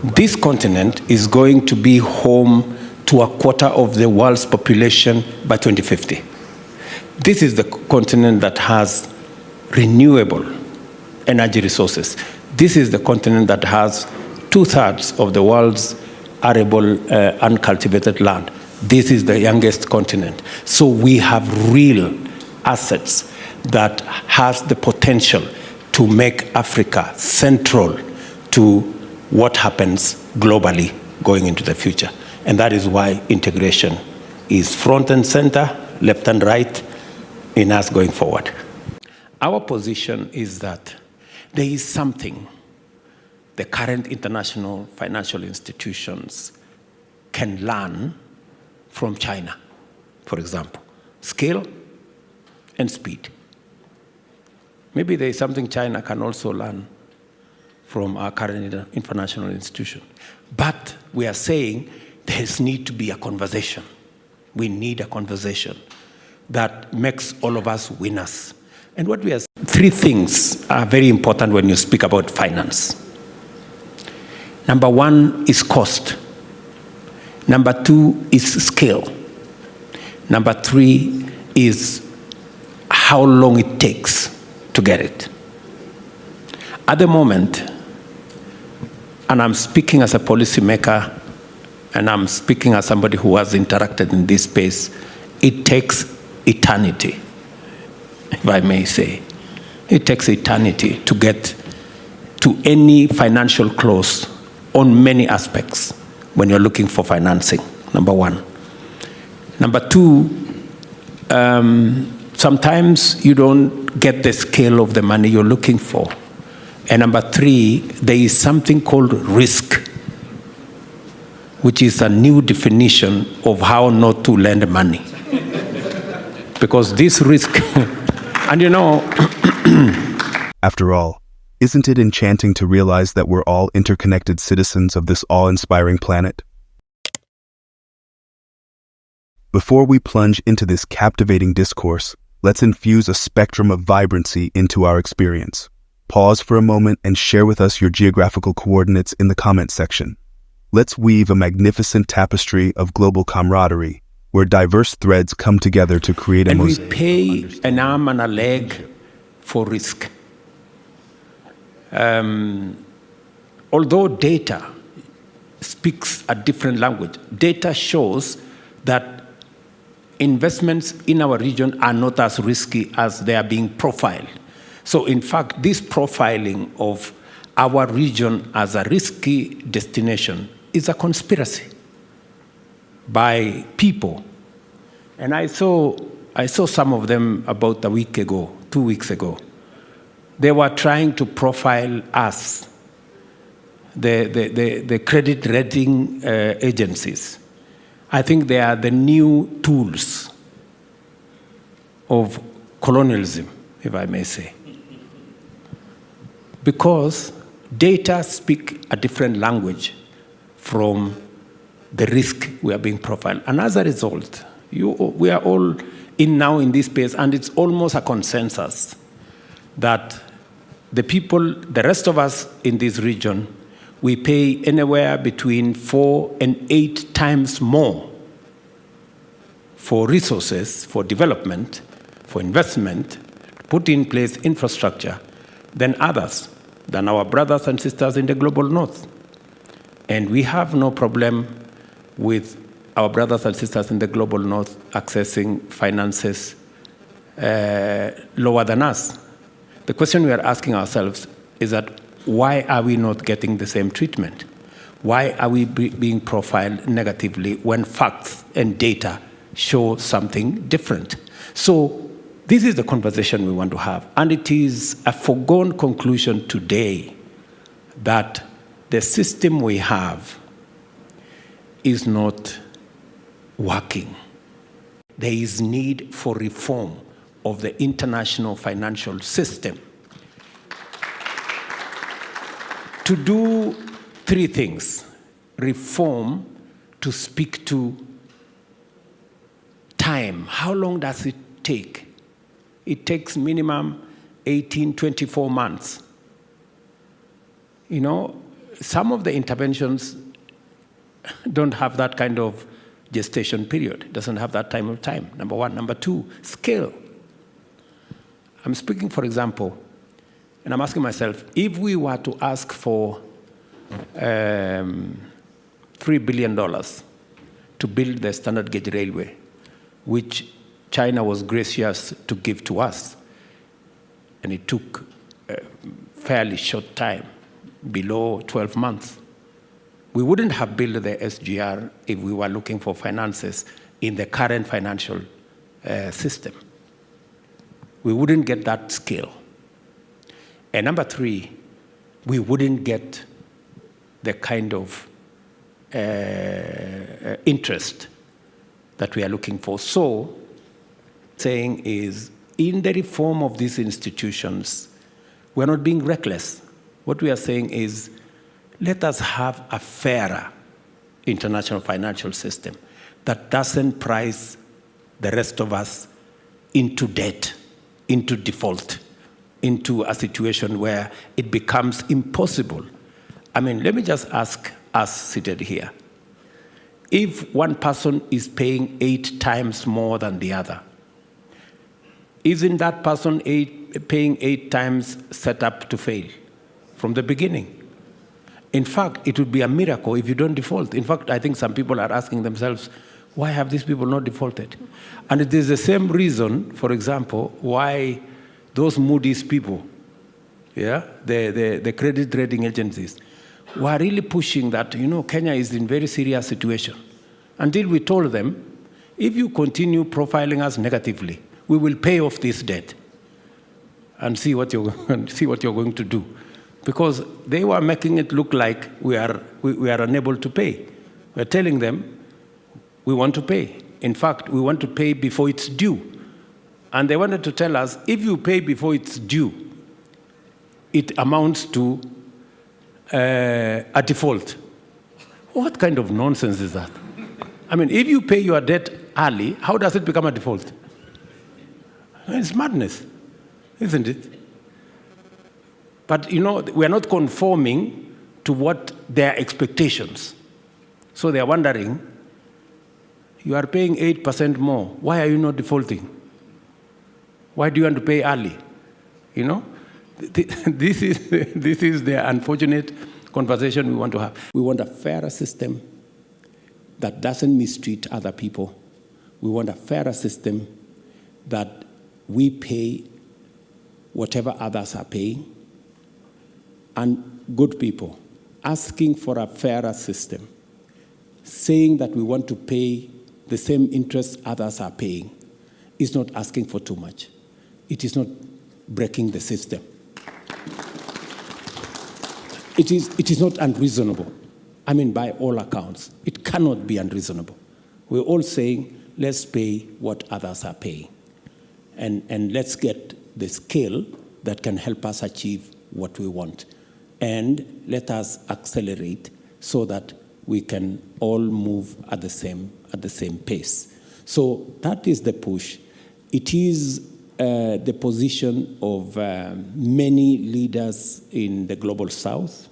This continent is going to be home to a quarter of the world's population by 2050. This is the continent that has renewable energy resources. This is the continent that has 2/3 of the world's arable uncultivated land. This is the youngest continent. So we have real assets that has the potential to make Africa central to what happens globally going into the future. And that is why integration is front and center, left and right, in us going forward. Our position is that there is something the current international financial institutions can learn from China, for example, scale and speed. Maybe there is something China can also learn from our current international institution. But we are saying there needs to be a conversation. We need a conversation that makes all of us winners. And what we are, three things are very important when you speak about finance. Number one is cost. Number two is scale. Number three is how long it takes to get it. At the moment, and I'm speaking as a policymaker, and I'm speaking as somebody who has interacted in this space, it takes eternity, if I may say. It takes eternity to get to any financial close on many aspects when you're looking for financing, number one. Number two, sometimes you don't get the scale of the money you're looking for. And number three, there is something called risk, which is a new definition of how not to lend money. Because this risk, and you know... After all, isn't it enchanting to realize that we're all interconnected citizens of this awe-inspiring planet? Before we plunge into this captivating discourse, let's infuse a spectrum of vibrancy into our experience. Pause for a moment and share with us your geographical coordinates in the comment section. Let's weave a magnificent tapestry of global camaraderie, where diverse threads come together to create a mosaic. And we pay an arm and a leg for risk. Although data speaks a different language, data shows that investments in our region are not as risky as they are being profiled. So in fact, this profiling of our region as a risky destination is a conspiracy by people. And I saw some of them about a week ago, 2 weeks ago. They were trying to profile us, the credit rating agencies. I think they are the new tools of colonialism, if I may say. Because data speak a different language from the risk we are being profiled. And as a result, we are all now in this space, and it's almost a consensus that the people, the rest of us in this region, we pay anywhere between 4 and 8 times more for resources, for development, for investment, put in place infrastructure than others, than our brothers and sisters in the global north. And we have no problem with our brothers and sisters in the global north accessing finances lower than us. The question we are asking ourselves is that why are we not getting the same treatment? Why are we being profiled negatively when facts and data show something different? So this is the conversation we want to have. And it is a foregone conclusion today that the system we have is not working. There is need for reform of the international financial system to do 3 things. Reform to speak to time. How long does it take? It takes minimum 18, 24 months. You know, some of the interventions don't have that kind of gestation period. It doesn't have that time, number one. Number two, scale. I'm speaking, for example, and I'm asking myself, if we were to ask for $3 billion to build the standard gauge railway, which China was gracious to give to us, and it took a fairly short time, below 12 months, we wouldn't have built the SGR if we were looking for finances in the current financial system. We wouldn't get that scale. And number three, we wouldn't get the kind of interest that we are looking for. So, saying is, in the reform of these institutions, we're not being reckless. What we are saying is, let us have a fairer international financial system that doesn't price the rest of us into debt, into default, into a situation where it becomes impossible. I mean, let me just ask us seated here. If one person is paying 8 times more than the other, isn't that person paying 8 times set up to fail from the beginning? In fact, it would be a miracle if you don't default. In fact, I think some people are asking themselves, why have these people not defaulted? And it is the same reason, for example, why those Moody's people, the credit rating agencies, were really pushing that, Kenya is in very serious situation. Until we told them, if you continue profiling us negatively, we will pay off this debt and see what you're going to do. Because they were making it look like we are unable to pay. We're telling them we want to pay. In fact, we want to pay before it's due. And they wanted to tell us, if you pay before it's due, it amounts to a default. What kind of nonsense is that? I mean, if you pay your debt early, how does it become a default? It's madness, isn't it? But, we are not conforming to what their expectations. So they are wondering, you are paying 8% more. Why are you not defaulting? Why do you want to pay early? This is the unfortunate conversation we want to have. We want a fairer system that doesn't mistreat other people. We want a fairer system that we pay whatever others are paying. And good people asking for a fairer system, saying that we want to pay the same interest others are paying, is not asking for too much. It is not breaking the system. It is not unreasonable. I mean, by all accounts, it cannot be unreasonable. We're all saying, let's pay what others are paying. And let's get the scale that can help us achieve what we want. And let us accelerate so that we can all move at the same pace. So that is the push. It is the position of many leaders in the global south.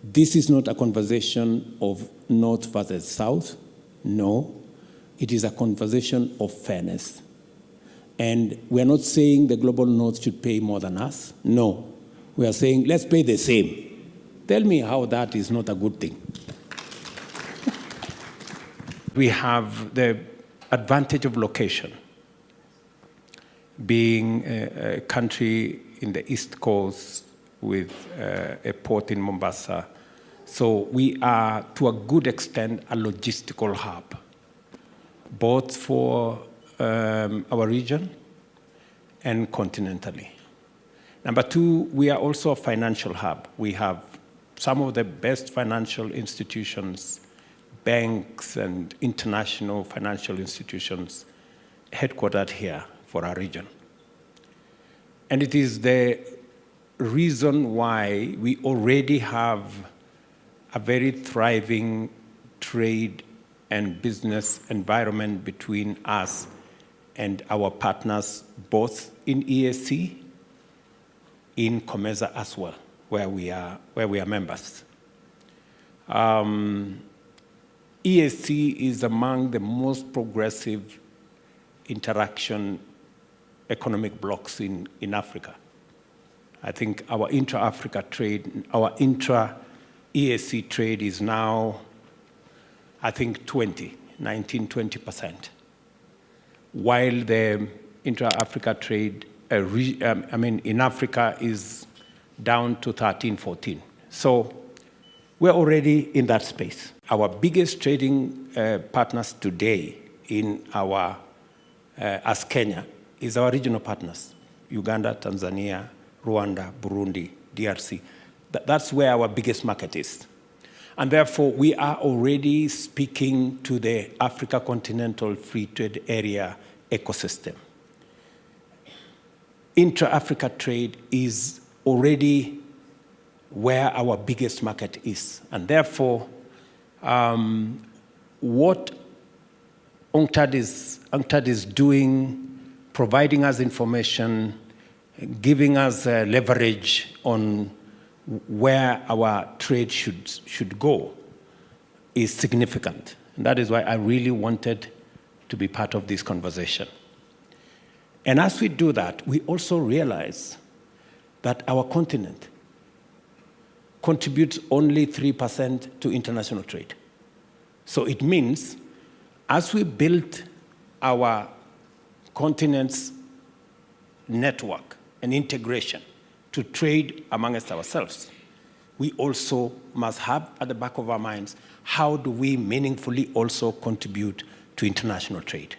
This is not a conversation of north versus south. No, it is a conversation of fairness. And we're not saying the global north should pay more than us. No. We are saying, let's pay the same. Tell me how that is not a good thing. We have the advantage of location. Being a country in the East Coast with a port in Mombasa. So we are, to a good extent, a logistical hub, both for our region and continentally. Number two, we are also a financial hub. We have some of the best financial institutions, banks and international financial institutions headquartered here for our region. And it is the reason why we already have a very thriving trade and business environment between us and our partners, both in EAC, in COMESA as well. where we are members. EAC is among the most progressive interaction economic blocks in Africa. I think our intra-Africa trade, our intra-EAC trade is now, I think, 19-20%. While the intra-Africa trade, in Africa is down to 13-14. So we're already in that space. Our biggest trading partners today in our, as Kenya, is our regional partners, Uganda, Tanzania, Rwanda, Burundi, DRC. That's where our biggest market is. And therefore, we are already speaking to the Africa Continental Free Trade Area ecosystem. Intra-Africa trade is already where our biggest market is. And therefore, what UNCTAD is doing, providing us information, giving us leverage on where our trade should go is significant. And that is why I really wanted to be part of this conversation. And as we do that, we also realize that our continent contributes only 3% to international trade. So it means as we build our continent's network and integration to trade amongst ourselves, we also must have at the back of our minds, how do we meaningfully also contribute to international trade?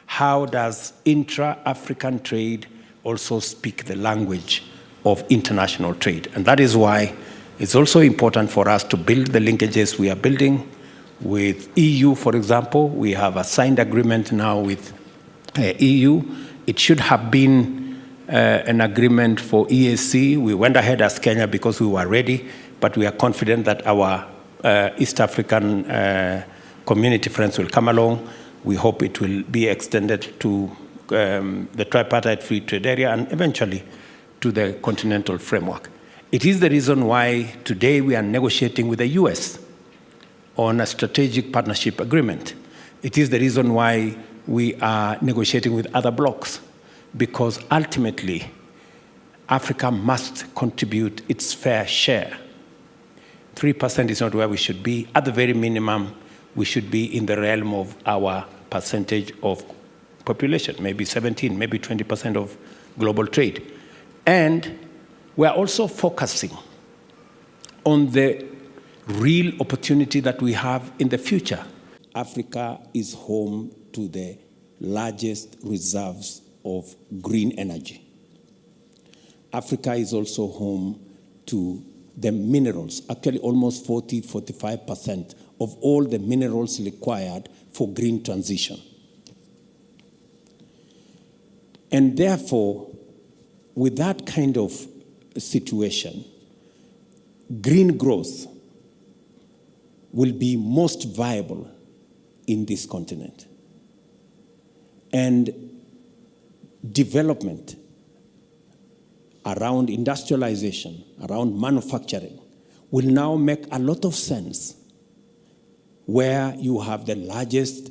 How does intra-African trade also speak the language of international trade? And that is why it's also important for us to build the linkages we are building with EU, for example. We have a signed agreement now with EU. It should have been an agreement for EAC. We went ahead as Kenya because we were ready, but we are confident that our East African community friends will come along. We hope it will be extended to the tripartite free trade area and eventually to the continental framework. It is the reason why today we are negotiating with the US on a strategic partnership agreement. It is the reason why we are negotiating with other blocs, because ultimately Africa must contribute its fair share. 3% is not where we should be. At the very minimum, we should be in the realm of our percentage of population, maybe 17, maybe 20% of global trade. And we're also focusing on the real opportunity that we have in the future. Africa is home to the largest reserves of green energy. Africa is also home to the minerals, actually almost 40-45% of all the minerals required for green transition. And therefore, with that kind of situation, green growth will be most viable in this continent. And development around industrialization, around manufacturing, will now make a lot of sense where you have the largest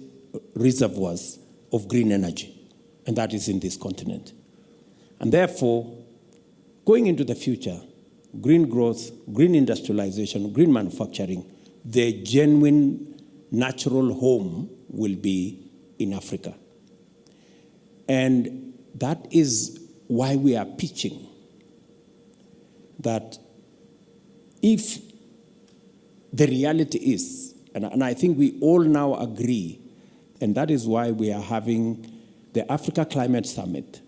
reservoirs of green energy, and that is in this continent. And therefore, going into the future, green growth, green industrialization, green manufacturing, the genuine natural home will be in Africa. And that is why we are pitching that if the reality is, and I think we all now agree, and that is why we are having the Africa Climate Summit,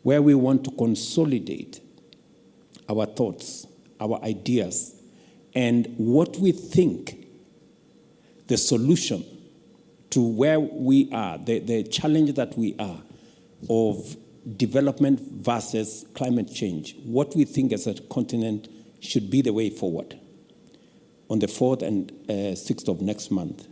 where we want to consolidate our thoughts, our ideas, and what we think the solution to where we are, the challenge that we are of development versus climate change, what we think as a continent should be the way forward on the 4th and 6th of next month.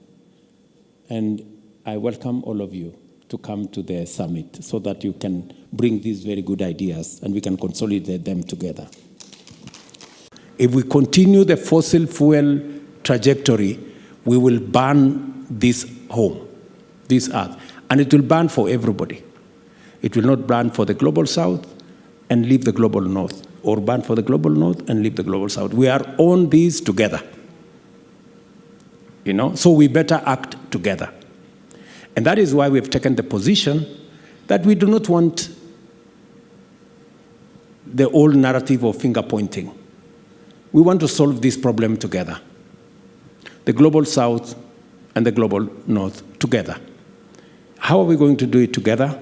And I welcome all of you to come to the summit so that you can bring these very good ideas and we can consolidate them together. If we continue the fossil fuel trajectory, we will burn this home, this earth. And it will burn for everybody. It will not burn for the global south and leave the global north, or burn for the global north and leave the global south. We are on these together. So we better act together. And that is why we've taken the position that we do not want the old narrative of finger pointing. We want to solve this problem together. The global south and the global north together. How are we going to do it together?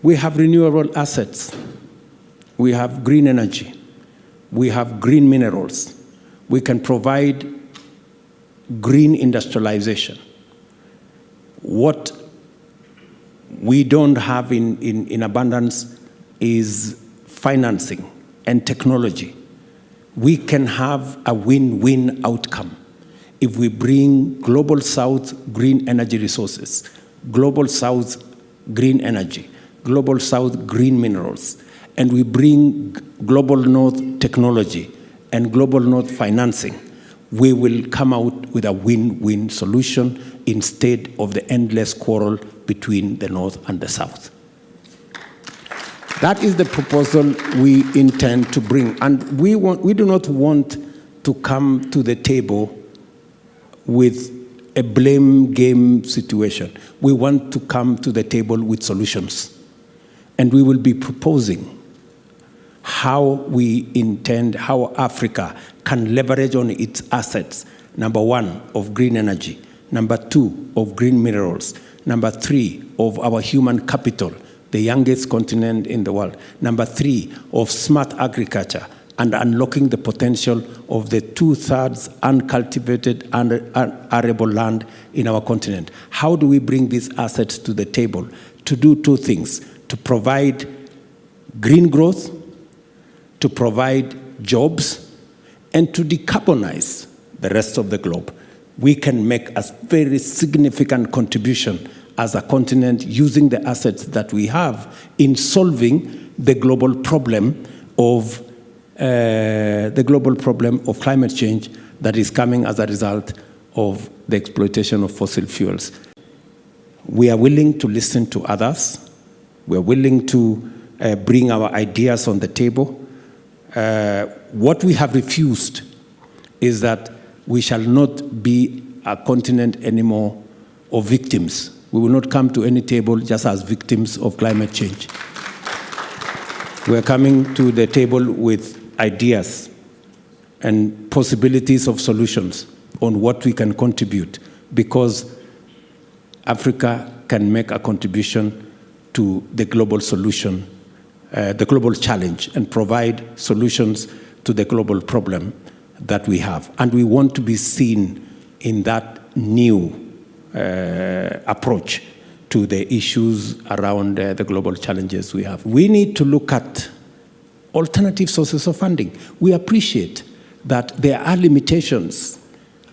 We have renewable assets. We have green energy. We have green minerals. We can provide green industrialization. What we don't have in abundance is financing and technology. We can have a win-win outcome if we bring global south green energy resources, global south green energy, global south green minerals, and we bring global north technology and global north financing. We will come out with a win-win solution instead of the endless quarrel between the north and the south. That is the proposal we intend to bring. And we do not want to come to the table with a blame game situation. We want to come to the table with solutions. And we will be proposing how how Africa can leverage on its assets. Number one, of green energy. Number two, of green minerals. Number three, of our human capital, the youngest continent in the world. Number three, of smart agriculture and unlocking the potential of the 2/3 uncultivated arable land in our continent. How do we bring these assets to the table? To do two things: to provide green growth, to provide jobs, and to decarbonize the rest of the globe. We can make a very significant contribution as a continent using the assets that we have in solving the global problem of climate change that is coming as a result of the exploitation of fossil fuels. We are willing to listen to others. We are willing to bring our ideas on the table. What we have refused is that we shall not be a continent anymore of victims. We will not come to any table just as victims of climate change. We are coming to the table with ideas and possibilities of solutions on what we can contribute, because Africa can make a contribution to the global solution, the global challenge, and provide solutions to the global problem that we have. And we want to be seen in that new approach to the issues around the global challenges we have. We need to look at alternative sources of funding. We appreciate that there are limitations,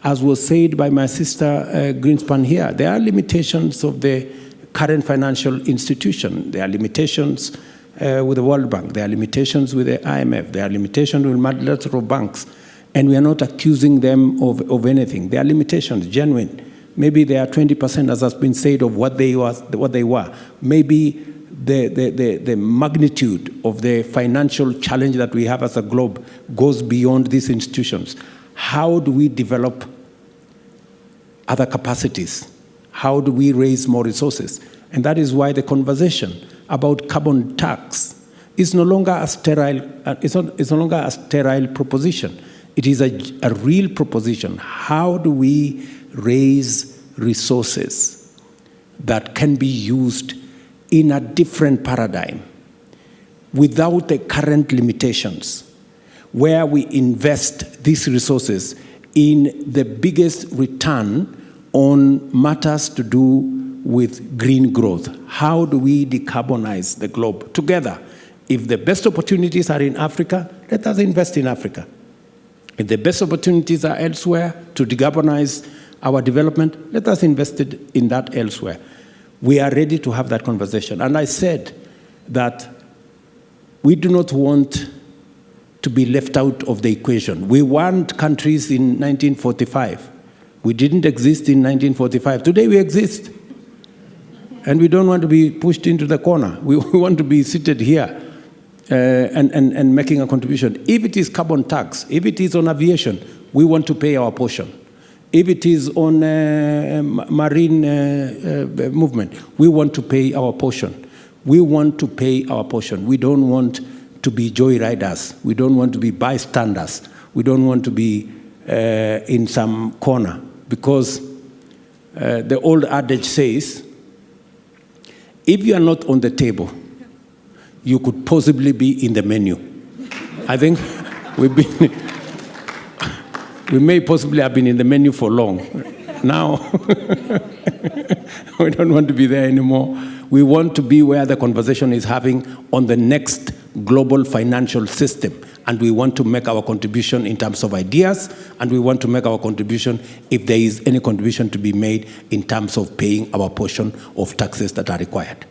as was said by my sister Greenspan here. There are limitations of the current financial institution. There are limitations with the World Bank. There are limitations with the IMF. There are limitations with multilateral banks. And we are not accusing them of anything. There are limitations, genuine. Maybe they are 20%, as has been said, of what they were. Maybe the magnitude of the financial challenge that we have as a globe goes beyond these institutions. How do we develop other capacities? How do we raise more resources? And that is why the conversation about carbon tax is no longer a sterile. It's no longer a sterile proposition. It is a real proposition. How do we raise resources that can be used in a different paradigm without the current limitations, where we invest these resources in the biggest return on matters to do with green growth? How do we decarbonize the globe together? If the best opportunities are in Africa, let us invest in Africa. If the best opportunities are elsewhere to decarbonize our development, let us invest in that elsewhere. We are ready to have that conversation. And I said that we do not want to be left out of the equation. We weren't countries in 1945. We didn't exist in 1945. Today we exist. And we don't want to be pushed into the corner. We want to be seated here and making a contribution. If it is carbon tax, if it is on aviation, we want to pay our portion. If it is on marine movement, we want to pay our portion. We want to pay our portion. We don't want to be joyriders. We don't want to be bystanders. We don't want to be in some corner, because the old adage says, if you are not on the table, you could possibly be in the menu. I think we may possibly have been in the menu for long. Now, we don't want to be there anymore. We want to be where the conversation is having on the next global financial system. And we want to make our contribution in terms of ideas, and we want to make our contribution if there is any contribution to be made in terms of paying our portion of taxes that are required.